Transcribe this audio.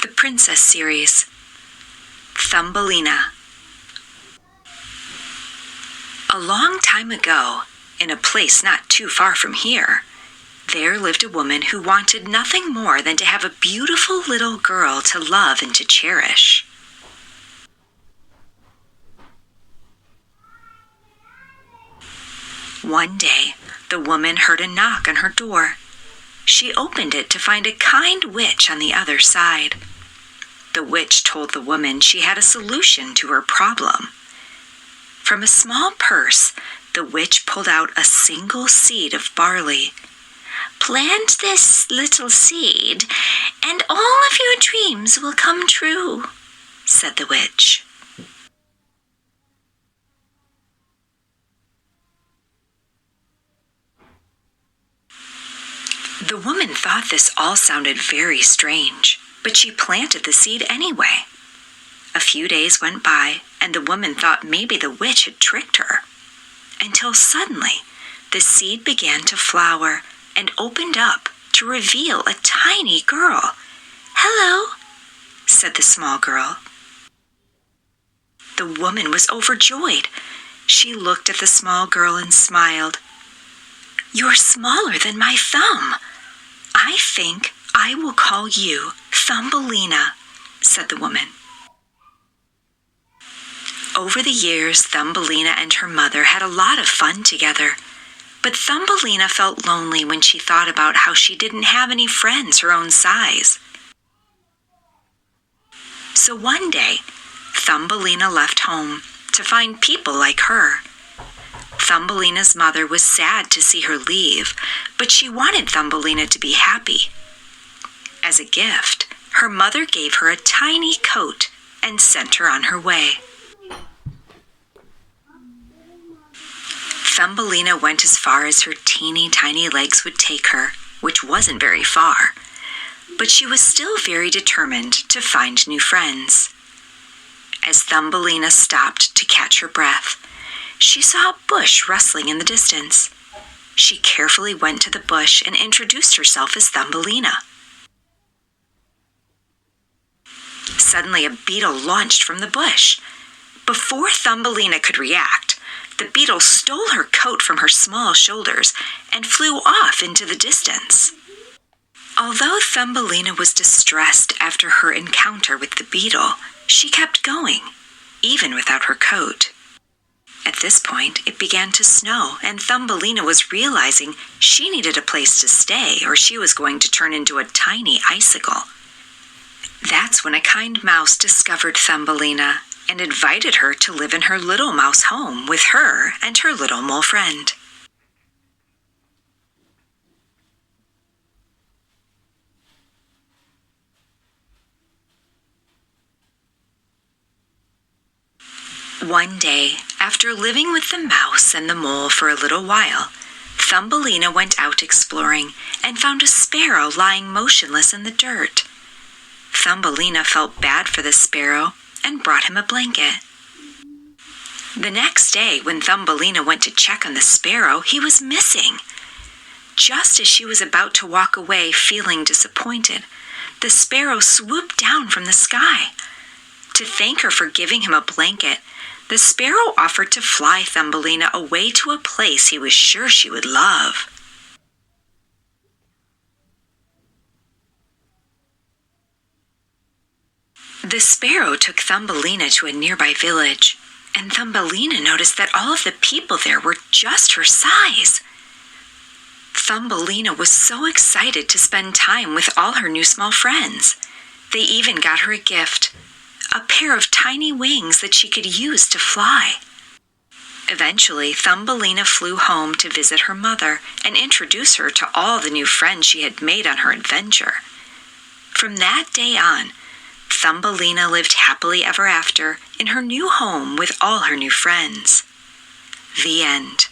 The Princess Series. Thumbelina. A long time ago, in a place not too far from here, there lived a woman who wanted nothing more than to have a beautiful little girl to love and to cherish. One day, the woman heard a knock on her door. She opened it to find a kind witch on the other side. The witch told the woman she had a solution to her problem. From a small purse, the witch pulled out a single seed of barley. "Plant this little seed, and all of your dreams will come true," said the witch. The woman thought this all sounded very strange, but she planted the seed anyway. A few days went by, and the woman thought maybe the witch had tricked her. Until suddenly, the seed began to flower and opened up to reveal a tiny girl. "Hello," said the small girl. The woman was overjoyed. She looked at the small girl and smiled. "You're smaller than my thumb. I think I will call you Thumbelina," said the woman. Over the years, Thumbelina and her mother had a lot of fun together. But Thumbelina felt lonely when she thought about how she didn't have any friends her own size. So one day, Thumbelina left home to find people like her. Thumbelina's mother was sad to see her leave, but she wanted Thumbelina to be happy. As a gift, her mother gave her a tiny coat and sent her on her way. Thumbelina went as far as her teeny tiny legs would take her, which wasn't very far, but she was still very determined to find new friends. As Thumbelina stopped to catch her breath, she saw a bush rustling in the distance. She carefully went to the bush and introduced herself as Thumbelina. Suddenly, a beetle launched from the bush. Before Thumbelina could react, the beetle stole her coat from her small shoulders and flew off into the distance. Although Thumbelina was distressed after her encounter with the beetle, she kept going, even without her coat. At this point, it began to snow, and Thumbelina was realizing she needed a place to stay or she was going to turn into a tiny icicle. That's when a kind mouse discovered Thumbelina and invited her to live in her little mouse home with her and her little mole friend. One day, after living with the mouse and the mole for a little while, Thumbelina went out exploring and found a sparrow lying motionless in the dirt. Thumbelina felt bad for the sparrow and brought him a blanket. The next day, when Thumbelina went to check on the sparrow, he was missing. Just as she was about to walk away feeling disappointed, the sparrow swooped down from the sky. To thank her for giving him a blanket, the sparrow offered to fly Thumbelina away to a place he was sure she would love. The sparrow took Thumbelina to a nearby village, and Thumbelina noticed that all of the people there were just her size. Thumbelina was so excited to spend time with all her new small friends. They even got her a gift, a pair of tiny wings that she could use to fly. Eventually, Thumbelina flew home to visit her mother and introduce her to all the new friends she had made on her adventure. From that day on, Thumbelina lived happily ever after in her new home with all her new friends. The end.